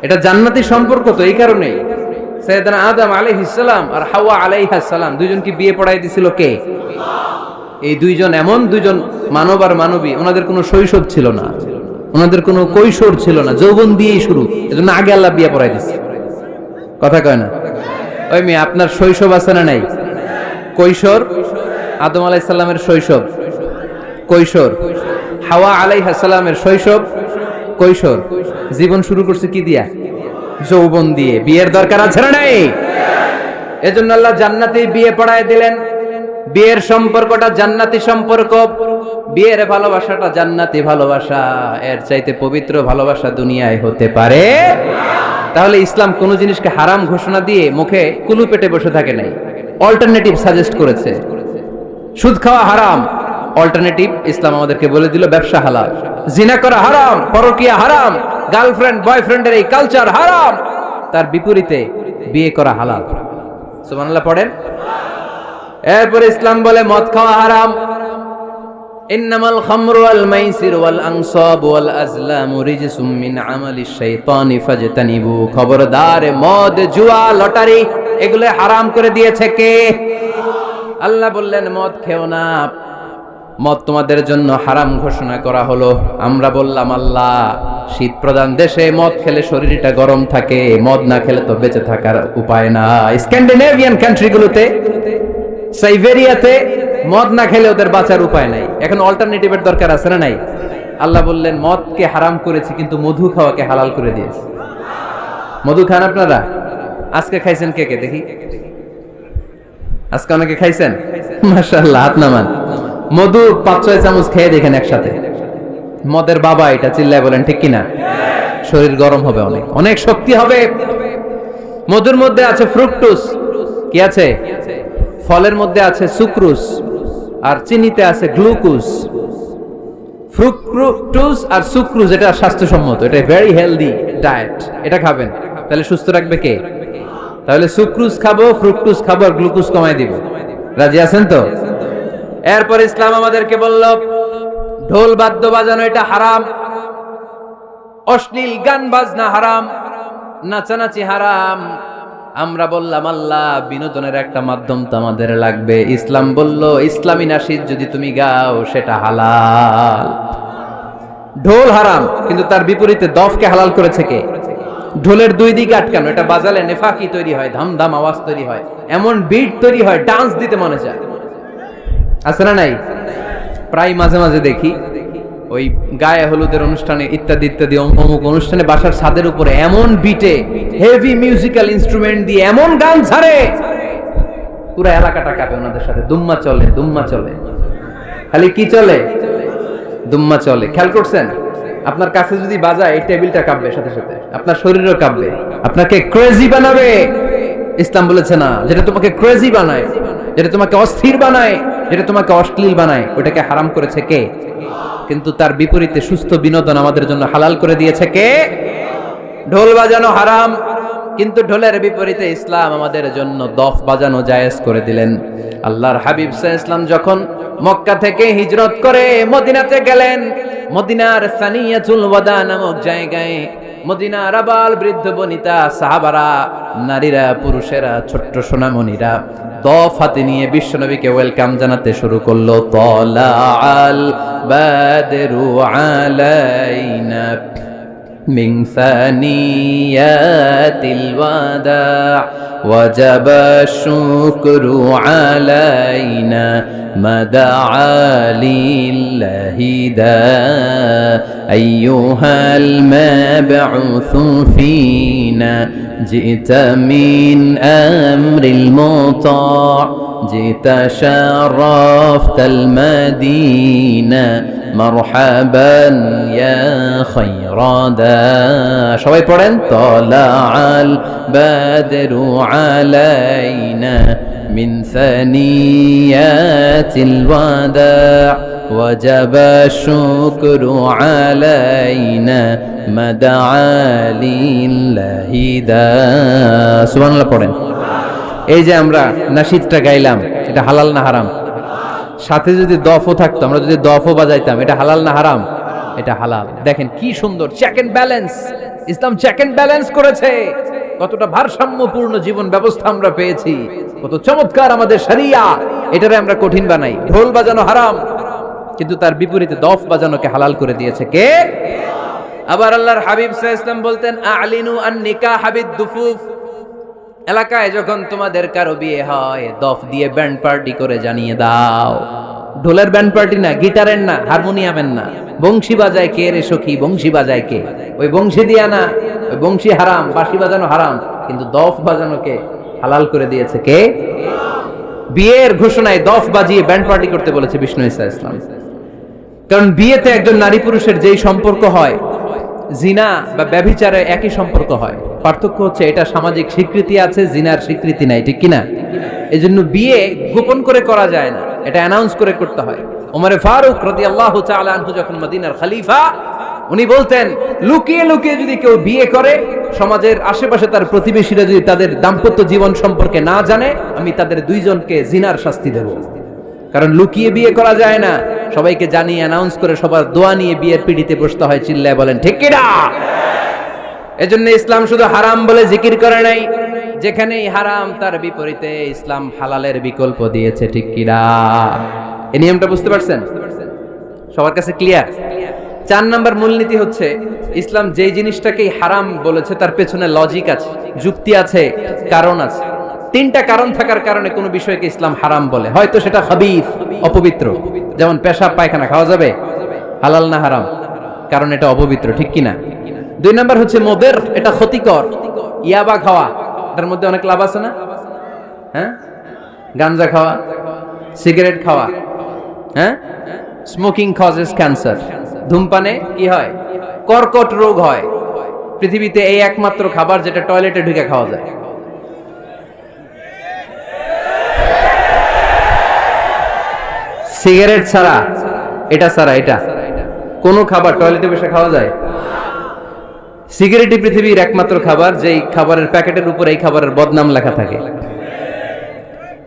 এটা জান্নাতি সম্পর্ক, তো এই কারণেই সাইয়েদনা আদম আলাইহিস সালাম আর হাওয়া আলাইহাস সালাম দুইজনকে বিয়ে পড়াই দিছিল কে? এই দুইজন এমন দুইজন মানব আর মানবী, ওনাদের কোনো শৈশব ছিল না, ওনাদের কোনো কৈশোর ছিল না, যৌবন দিয়েই শুরু। এজন্য আগে আল্লাহ বিয়ে পড়াই দিছে। কথা কয় না? ওই মেয়ে, আপনার শৈশব আছে না নাই? কৈশোর আদম আলাইহিস সালামের শৈশব, কৈশোর হাওয়া আলাইহিস সালামের শৈশব, কৈশোর। জীবন শুরু করছে কি দিয়া? যৌবন দিয়ে। বিয়ের দরকার আছে না নাই? এজন্য আল্লাহ জান্নাতে বিয়ে পড়ায় দিলেন। বিয়ের সম্পর্কটা জান্নাতি সম্পর্ক, বিয়ের ভালোবাসাটা জান্নাতি ভালোবাসা। এর চাইতে পবিত্র ভালোবাসা দুনিয়ায় হতে পারে? তাহলে ইসলাম কোন জিনিসকে হারাম ঘোষণা দিয়ে মুখে কুলু পেটে বসে থাকে নাই, অল্টারনেটিভ সাজেস্ট করেছে। সুদ খাওয়া হারাম, অল্টারনেটিভ ইসলাম আমাদেরকে বলে দিল ব্যবসা হালাল। জিনা করা হারাম, পরকিয়া হারাম, গার্লফ্রেন্ড বয়ফ্রেন্ডের এই কালচার হারাম, তার বিপরীতে বিয়ে করা হালাল। সুবহানাল্লাহ পড়েন। এরপরে ইসলাম বলে মদ খাওয়া হারাম। ইন্নামাল খামরু ওয়াল মাইসির ওয়াল আনসাবু ওয়াল আজলামু রিজসুম মিন আমালিশ শাইতানি ফাজতানিবু। খবরদার, মদ, জুয়া, লটারি এগুলো হারাম করে দিয়েছে কে? আল্লাহ বললেন মদ খেও না, মদ তোমাদের জন্য হারাম ঘোষণা করা হলো। আমরা বললাম আল্লাহ, শীত প্রধান দেশে মদ খেলে শরীরটা গরম থাকে, মদ না খেলে তো বেঁচে থাকার উপায় না। স্ক্যান্ডিনেভিয়ান কান্ট্রিগুলোতে, সাইবেরিয়াতে মদ না খেলে ওদের বাঁচার উপায় নাই। এখন অল্টারনেটিভের দরকার আছে না নাই? আল্লাহ বললেন মদকে হারাম করেছি, কিন্তু মধু খাওয়াকে হালাল করে দিয়েছি। মধু খান আপনারা? আজকে খাইছেন কে কে দেখি? আজকে অনেকে খাইছেন? মাশাআল্লাহ, হাত নামান। মধু 5-6 চামচ খেয়ে দেখেন একসাথে। মদের বাবা এটা, চিল্লায় বলেন ঠিক কিনা? শরীর গরম হবে, অনেক অনেক শক্তি হবে। মধুর মধ্যে আছে ফ্রুকটোজ, কি আছে? ফলের মধ্যে আছে সুক্রোজ, আর চিনিতে আছে গ্লুকোজ। ফ্রুকটোজ আর সুক্রোজ এটা স্বাস্থ্যসম্মত, এটা ভেরি হেলদি ডায়েট। এটা খাবেন, তাহলে সুস্থ রাখবে কে? তাহলে সুক্রোজ খাবো, ফ্রুকটোজ খাবো, আর গ্লুকোজ কমায় দিব। রাজি আছেন তো? এরপর ইসলাম আমাদেরকে বলল ঢোল বাদ্য বাজানো এটা হারাম, অশ্লীল গান বাজনা হারাম, নাচানাচি হারাম। আমরা বললাম আল্লাহ, বিনোদনের একটা মাধ্যম তো আমাদের লাগবে। ইসলাম বলল ইসলামী নাশিদ যদি তুমি গাও সেটা হালাল। ঢোল হারাম, কিন্তু তার বিপরীতে দফকে হালাল করেছে কে? ঢোলের দুই দিকে আটকানো, এটা বাজালে নেফাকি তৈরি হয়, ধামধাম আওয়াজ তৈরি হয়, এমন বিট তৈরি হয়, ডান্স দিতে মনে চায়। আছে না নাই? প্রায় মাঝে মাঝে দেখি ওই গায়ে হলুদের অনুষ্ঠানে ইত্যাদি ইত্যাদি অমুক অনুষ্ঠানে বাসার ছাদের উপরে এমন বিটে হেভি মিউজিক্যাল ইনস্ট্রুমেন্ট দিয়ে এমন গান ছাড়ে, পুরো এলাকাটা কাঁপে ওনাদের সাথে। দুম্মা চলে, দুম্মা চলে, খালি কি চলে? দুম্মা চলে। খেয়াল করছেন? আপনার কাছে যদি বাজায় এই টেবিলটা কাঁপবে, সাথে সাথে আপনার শরীরও কাঁপবে, আপনাকে ক্রেজি বানাবে। ইসলাম বলেছে না, যেটা তোমাকে ক্রেজি বানায়, যেটা তোমাকে অস্থির বানায়, যেটা তোমাকে অশ্লীল বানায়, ওটাকে হারাম করেছে কে? কিন্তু তার বিপরীতে সুস্থ বিনোদন আমাদের জন্য হালাল করে দিয়েছে কে? ঢোল বাজানো হারাম, কিন্তু ঢোলের বিপরীতে ইসলাম আমাদের জন্য দফ বাজানো জায়েজ করে দিলেন। আল্লাহর হাবিব সাল্লাল্লাহু আলাইহি ওয়াসাল্লাম যখন মক্কা থেকে হিজরত করে মদিনাতে গেলেন, মদিনার সানিয়াতুল ওয়াদা নামক জায়গায় মদিনার আবাল বৃদ্ধ বনিতা, সাহাবারা, নারীরা, পুরুষেরা, ছোট্ট সোনামণিরা দফ হাতে নিয়ে বিশ্বনবীকে ওয়েলকাম জানাতে শুরু করলো। তালাআল বাদরু আলাইনা মিন সানিয়াতিল ওয়াদা وجب الشكر علينا ما دعا لله دا أيها المبعوث فينا جئت من أمر المطاع جئت شرفت المدينة مرحبا يا خير دا সবাই পড়েন طلع البدر علينا من ثنيات الوداع وجب الشكر علينا ما دعا لله دا সুবহানাল্লাহ পড়েন। এই যে আমরা নাশিদটা গাইলাম, এটা হালাল না হারাম? সাথে যদি দফও থাকতো, আমরা যদি দফও বাজাইতাম, এটা হালাল না হারাম? এটা হালাল। দেখেন কি সুন্দর চেক এন্ড ব্যালেন্স, ইসলাম চেক এন্ড ব্যালেন্স করেছে। কতটা ভারসাম্যপূর্ণ জীবন ব্যবস্থা আমরা পেয়েছি, কত চমৎকার আমাদের শরিয়া। এটারে আমরা কঠিন বানাই, ঢোল বাজানো হারাম, কিন্তু তার বিপরীতে দফ বাজানোকে হালাল করে দিয়েছে কে? আবার আল্লাহর হাবিব সাল্লাল্লাহু আলাইহি ওয়াসাল্লাম বলতেন আ'লিনু আন নিকাহ বিদ দুফুফ, এলাকায় যখন তোমাদের কারো বিয়ে হয় দফ দিয়ে ব্যান্ড পার্টি করে জানিয়ে দাও। ঢোলের ব্যান্ড পার্টি না, গিটারের না, হারমোনিয়ামের না, বংশী বাজায় কে রে সখী, বংশী বাজায় কে? ওই বংশী দিয়া না, ওই বংশী হারাম, বাঁশি বাজানো হারাম, কিন্তু দফ বাজানোকে হালাল করে দিয়েছে কে? বিয়ের ঘোষণায় দফ বাজিয়ে ব্যান্ড পার্টি করতে বলেছে বিষ্ণু ঈসা ইসলাম। কারণ বিয়েতে একজন নারী পুরুষের যেই সম্পর্ক হয়, জিনা বা ব্যভিচারে একই সম্পর্ক হয়, পার্থক্য হচ্ছে এটা সামাজিক স্বীকৃতি আছে, জিনার স্বীকৃতি নাই, ঠিক কিনা? এজন্য বিয়ে গোপন করে করা যায় না, এটা অ্যানাউন্স করে করতে হয়। ওমরে ফারুক রাদিয়াল্লাহু তাআলা আনহু যখন মদিনার খলিফা, উনি বলতেন লুকিয়ে লুকিয়ে যদি কেউ বিয়ে করে, সমাজের আশেপাশে তার প্রতিবেশীরা যদি তাদের দাম্পত্য জীবন সম্পর্কে না জানে, আমি তাদের দুইজনকে জিনার শাস্তি দেব। কারণ লুকিয়ে বিয়ে করা যায় না, সবাইকে জানিয়ে অ্যানাউন্স করে সবার দোয়া নিয়ে বিয়ের পিড়িতে বসতে হয়। চিল্লায় বলেন ঠিক কিনা? এজন্য ইসলাম শুধু হারাম বলে জিকির করে নাই, যেখানেই হারাম তার বিপরীতে ইসলাম হালালের বিকল্প দিয়েছে, ঠিক কিনা? এই নিয়মটা বুঝতে পারছেন? সবার কাছে ক্লিয়ার? 4 নম্বর মূলনীতি হচ্ছে ইসলাম যেই জিনিসটাকেই হারাম বলেছে তার পেছনে লজিক আছে, যুক্তি আছে, কারণ আছে। 3টা কারণ থাকার কারণে কোনো বিষয়কে ইসলাম হারাম বলে। হয়তো সেটা খাবিথ, অপবিত্র, যেমন পেশাব পায়খানা খাওয়া যাবে, হালাল না হারাম? কারণ এটা অপবিত্র, ঠিক কিনা? 2 নম্বর হচ্ছে মুদির, এটা ক্ষতিকর। ইয়াবা খাওয়া, এটার মধ্যে অনেক লাভ আছে না? হ্যাঁ, গাঞ্জা খাওয়া, সিগারেট খাওয়া, হ্যাঁ, স্মোকিং কজেস ক্যান্সার। ধূমপানে কি হয়? কর্কট রোগ হয়। পৃথিবীতে এই একমাত্র খাবার যেটা টয়লেটে ঢুকে খাওয়া যায়। সিগারেট ছাড়া, এটা ছাড়া, এটা কোন খাবার টয়লেটে বসে খাওয়া যায়? সিগারেটই পৃথিবীর একমাত্র খাবার যেই খাবারের প্যাকেটের উপর এই খাবারের বদনাম লেখা থাকে।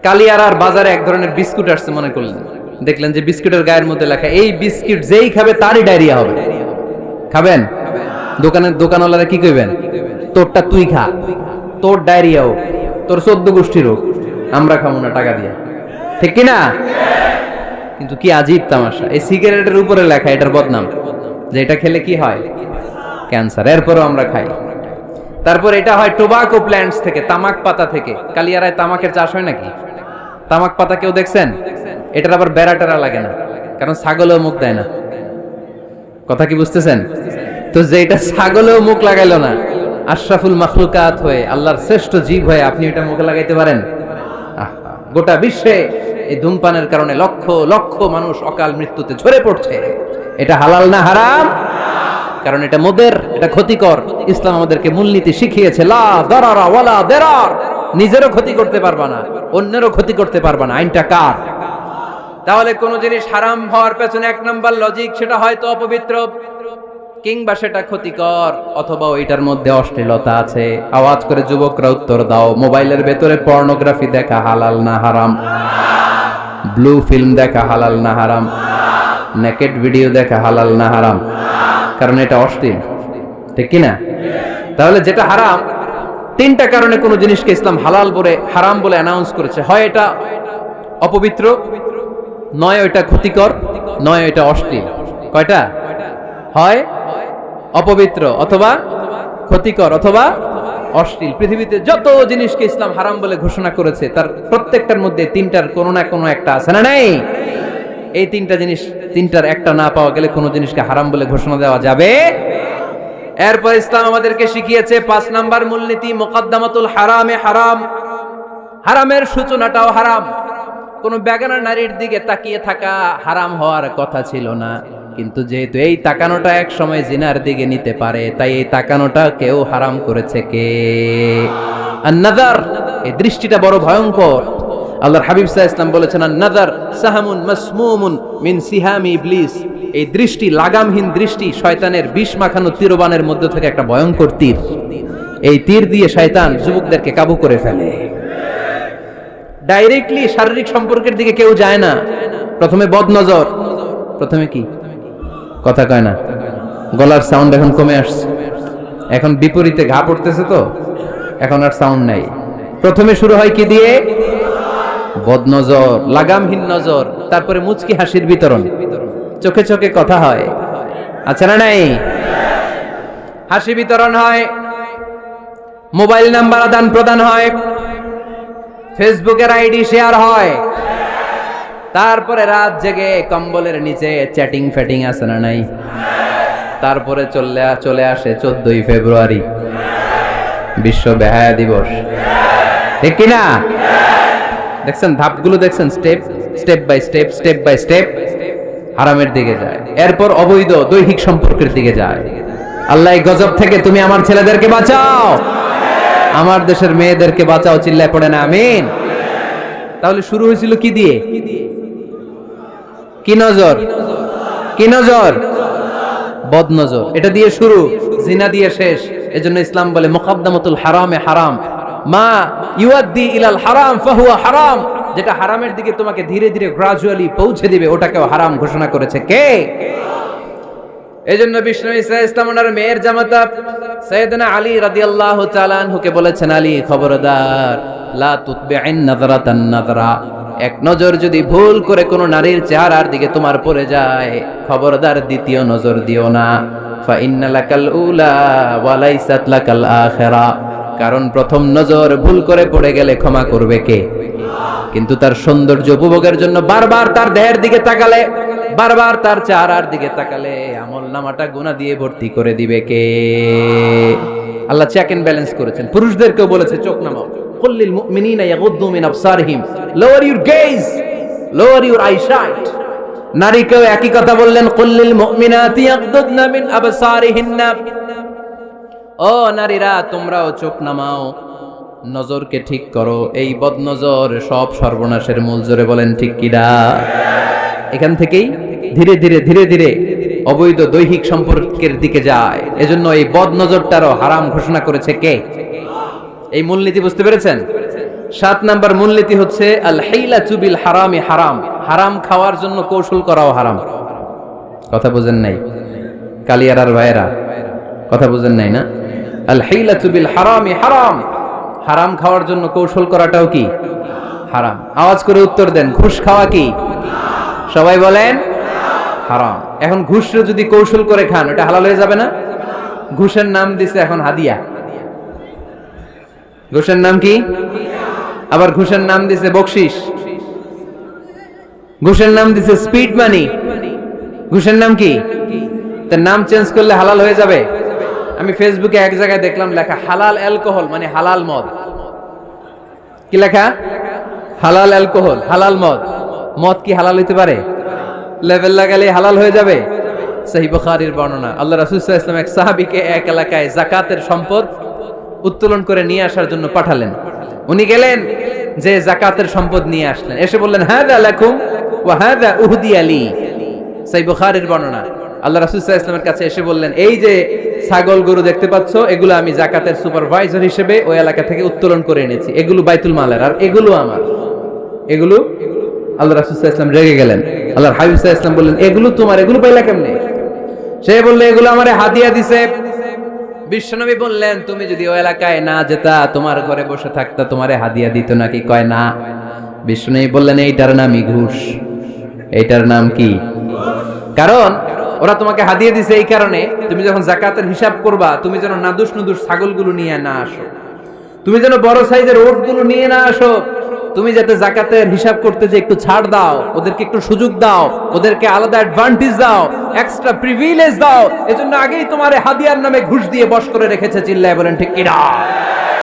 কালিয়ারার বাজারে এক ধরনের বিস্কুট আসছে, মনে করলেন, দেখলেন যে বিস্কুটের গায়ের মধ্যে লেখা এই বিস্কুট যেই খাবে তারই ডায়রিয়া হবে। খাবেন? দোকানওয়ালারা কি কইবেন? তোরটা তুই খা, তোর ডায়রিয়া হোক, তোর 14 গোষ্ঠীর হোক, আমরা খাবো না টাকা দিয়ে, ঠিক কিনা? কিন্তু কি আজীব তামাশা, এই সিগারেটের উপরে লেখা এটার বদনাম, যে এটা খেলে কি হয়? ক্যান্সার। এরপরও আমরা খাই। তারপর এটা হয় টোবাকো প্ল্যান্টস থেকে, তামাক পাতা থেকে। কালিয়ারায় তামাকের চাষ হয় নাকি? তামাক পাতা কেউ দেখছেন? এটার আবার বেড়া টেরা লাগে না, কারণ ছাগলেও মুখ দেয় না। কথা কি বুঝতেছেন? তো যে এটা ছাগলেও মুখ লাগাইলো না, আশরাফুল মাখলুকাত হয়ে, আল্লাহর শ্রেষ্ঠ জীব হয়ে আপনি এটা মুখে লাগাইতে পারেন? গোটা বিশ্বে এই ধূমপানের কারণে লক্ষ লক্ষ মানুষ অকাল মৃত্যুতে ঝরে পড়ছে। এটা হালাল না হারাম? কারণ এটা মুদির, এটা ক্ষতিকর। ইসলাম আমাদেরকে মূলনীতি শিখিয়েছে, লা দারারা ওয়ালা দিরার। নিজেরও ক্ষতি করতে পারবা না, অন্যেরও ক্ষতি করতে পারবা না। আইনটা কার? তাহলে কোন জিনিস হারাম হওয়ার পেছনে 1 নম্বর লজিক, সেটা হয়তো অপবিত্র, কিংবা সেটা ক্ষতিকর, অথবা ওইটার মধ্যে অশ্লীলতা আছে। আওয়াজ করে যুবকরা উত্তর দাও, মোবাইলের ভেতরে পর্নোগ্রাফি দেখা হালাল না হারাম? ব্লু ফিল্ম দেখা হালাল না হারাম? নেকেড ভিডিও দেখা হালাল না হারাম? কারণ এটা অশ্লীল, ঠিক কিনা? তাহলে যেটা হারাম, 3টা কারণে কোন জিনিসকে ইসলাম হালাল বলে হারাম বলে অ্যানাউন্স করেছে। হয় এটা অপবিত্র, নয় এটা ক্ষতিকর, নয় এটা অশ্লীল। কয়টা? হয় অপবিত্র, অথবা ক্ষতিকর, অথবা অশ্লীল। পৃথিবীতে যত জিনিসকে ইসলাম হারাম বলে ঘোষণা করেছে তার প্রত্যেকটার মধ্যে তিনটার কোনো না কোনো একটা আছে না নাই? এই তিনটা জিনিস, তিনটার একটা না পাওয়া গেলে কোনো জিনিসকে হারাম বলে ঘোষণা দেওয়া যাবে। এরপর ইসলাম আমাদেরকে শিখিয়েছে 5 নাম্বার মূলনীতি, মুকদ্দামাতুল হারামে হারাম। হারামের সূচনাটাও হারাম। কোন বেগানা নারীর দিকে তাকিয়ে থাকা হারাম হওয়ার কথা ছিল না, কিন্তু যেহেতু এই তাকানোটা এক সময় জিনার দিকে নিতে পারে, তাই এই তাকানোটা কেউ হারাম করেছে কে? আন-নাযার, এই দৃষ্টিটা বড় ভয়ঙ্কর। আল্লাহর হাবিব সাল্লাল্লাহু আলাইহি ওয়াসাল্লাম বলেছেন, আন-নাযার সাহামুন মাসমুমুন মিন সিহামি ইবলিস। এই দৃষ্টি, লাগামহীন দৃষ্টি, শয়তানের বিষ মাখানো তীরবানের মধ্যে থেকে একটা ভয়ঙ্কর তীর। এই তীর দিয়ে শয়তান যুবকদেরকে কাবু করে ফেলে। ডাইরেক্টলি শারীরিক সম্পর্কের দিকে কেউ যায় না। প্রথমে বদনজর, প্রথমে কি কথা কয় না, গলার সাউন্ড এখন কমে আসছে, এখন বিপরীতে ঘা পড়তেছে, তো এখন আর সাউন্ড নাই। প্রথমে শুরু হয় কি দিয়ে? বদনজর, লাগামহীন নজর। তারপরে মুচকি হাসির বিতরণ, চোখে চোখে কথা হয়, আচ্ছা না নাই? হাসি বিতরণ হয়, মোবাইল নাম্বার আদান প্রদান হয়, ফেসবুকের আইডি শেয়ার হয়, তারপরে রাত জেগে কম্বলের নিচে চ্যাটিং ফ্যাটিং আছে না নাই? তারপরে চলে আসে 14ই ফেব্রুয়ারি, বিশ্ব বেহায়া দিবস, ঠিক কিনা? দেখছেন ধাপগুলো, দেখছেন স্টেপ বাই স্টেপ হারামের দিকে যায়। এরপর অবৈধ দৈহিক সম্পর্কের দিকে যায়। আল্লাহ এই গজব থেকে তুমি আমার ছেলেদেরকে বাঁচাও, আমার দেশের মেয়েদেরকে বাঁচাও, চিল্লায় পড়ে না আমিন। তাহলে শুরু হয়েছিল কি দিয়ে? কি নজর? কি নজর? বদনজর। এটা দিয়ে শুরু, জিনা দিয়ে শেষ। এজন্য ইসলাম বলে মুকদ্দামাতুল হারামে হারাম, মা ইউআদ্দি ইলাল হারাম ফাহুয়া হারাম। যেটা হারামের দিকে তোমাকে ধীরে ধীরে গ্রাজুয়ালি পৌঁছে দিবে, ওটাকেও হারাম ঘোষণা করেছে কে? এজন্য বিষ্ণু ঈসা ইসলাম ওনার মেয়ের জামাতা সাইয়েদনা আলী রাদিয়াল্লাহু তাআলা আনহুকে বলেছেন, আলী খবরদার, লা তুতবি'ন নাযরাতান নাযরা। এক নজর যদি ভুল করে কোনো নারীর চেহারার দিকে তোমার পড়ে যায়, খবরদার দ্বিতীয় নজর দিও না। ফা ইন্না লাকাল উলা ওয়া লাইসাত লাকাল আখিরা। কারণ প্রথম নজর ভুল করে পড়ে গেলে ক্ষমা করবে কে? কিন্তু তার সৌন্দর্য উপভোগের জন্য বারবার তার দেহের দিকে তাকালে, বারবার তার চেহারার দিকে তাকালে আমলনামাটা গুনাহ দিয়ে ভর্তি করে দিবে কে? আল্লাহ চেক এন্ড ব্যালেন্স করেছেন। পুরুষদেরকেও বলেছে চোখ নামাও, কুল্লিল মুমিনিনা ইয়াগুদ্দু মিন আবসারিহিম, lower your gaze, lower your eyesight. নারীকেও একই কথা বললেন, কুল্লিল মুমিনাতি ইয়াগুদ্দুনা মিন আবসারিহিন্না। ও নারীরা, তোমরাও চোখ নামাও, নজরকে ঠিক করো। এই বদনজর সব সর্বনাশের মূল। জোরে বলেন ঠিক কিনা? এখান থেকেই ধীরে ধীরে অবৈধ দৈহিক সম্পর্কের দিকে যায়। এজন্য এই বদনজরটারও হারাম ঘোষণা করেছে কে? এই মূলনীতি বুঝতে পেরেছেন? 7 নাম্বার মূলনীতি হচ্ছে আল হাইলাতু বিল হারামি হারাম। হারাম খাওয়ার জন্য কৌশল করাও হারাম। কথা বুঝেন নাই কালিয়ারার ভাইরা? কথা বুঝেন নাই না? আল হাইলাতু বিল হারামি হারাম। হারাম খাওয়ার জন্য কৌশল করাটাও কি? হারাম। আওয়াজ করে উত্তর দেন, ঘুষ খাওয়া কি? সবাই বলেন হারাম। এখন ঘুষরে যদি কৌশল করে খান, ওটা হালাল হয়ে যাবে না? ঘুষের নাম দিছে এখন হাদিয়া। ঘুষের নাম কি? আবার ঘুষের নাম দিছে বকশিস, ঘুষের নাম দিছে স্পিড মানি। ঘুষের নাম কি? তার নাম চেঞ্জ করলে হালাল হয়ে যাবে? আমি ফেসবুকে এক জায়গায় দেখলাম লেখা হালাল অ্যালকোহল, মানে হালাল মদ। কি লেখা? হালাল অ্যালকোহল, হালাল মদ। মদ কি হালাল হইতে পারে? লেভেল লাগালে হালাল হয়ে যাবে? সহিহ বুখারীর বর্ণনা, আল্লাহ রাসূল সাল্লাল্লাহু আলাইহি ওয়াসাল্লাম এক সাহাবীকে এক এলাকায় যাকাতের সম্পদ উত্তোলন করে নিয়ে আসার জন্য পাঠালেন। উনি গেলেন, যে যাকাতের সম্পদ নিয়ে আসলেন, এসে বললেন, হাযা লাকুম ওয়া হাযা উহদিয়া লি। সহিহ বুখারীর বর্ণনা, আল্লাহ রাসূল সাল্লাল্লাহু আলাইহি ওয়াসাল্লামের কাছে এসে বললেন, এই যে ছাগল গরু দেখতে পাচ্ছ, এগুলো আমি যাকাতের সুপারভাইজার হিসেবে ওই এলাকা থেকে উত্তোলন করে এনেছি, এগুলো বাইতুল মালের, আর এগুলো আমার। এগুলো আল্লাহ রাসূল সাল্লাল্লাহু আলাইহি ওয়াসাল্লাম রেগে গেলেন। আল্লাহর হাবিব সাল্লাল্লাহু আলাইহি ওয়াসাল্লাম বললেন, এগুলো তোমার, এগুলো পাইলা কেমনে? সে বলল, এগুলো আমারে হাদিয়া দিছে। বিশ্বনবী বললেন, তুমি যদি ওই এলাকায় না যেতা, তোমার ঘরে বসে থাকতা, তোমারে হাদিয়া দিত নাকি? কয় না। বিশ্বনবী বললেন, এইটার নামই ঘুষ। এইটার নাম কি? কারণ ওরা তোমাকে হাদিয়া দিছে এই কারণে তুমি যখন যাকাতের হিসাব করবা তুমি যেন নাদুস নুদুস ছাগলগুলো নিয়ে না আসো, তুমি যেন বড় সাইজের ওটগুলো নিয়ে না আসো, তুমি যাতে যাকাতের হিসাব করতে যে একটু ছাড় দাও, ওদেরকে একটু সুযোগ দাও, ওদেরকে আলাদা অ্যাডভান্টেজ দাও, এক্সট্রা প্রিভিলেজ দাও, এজন্য আগেই তোমার হাদিয়ার নামে ঘুষ দিয়ে বশ করে রেখেছে। চিল্লায় বলেন ঠিক কিনা?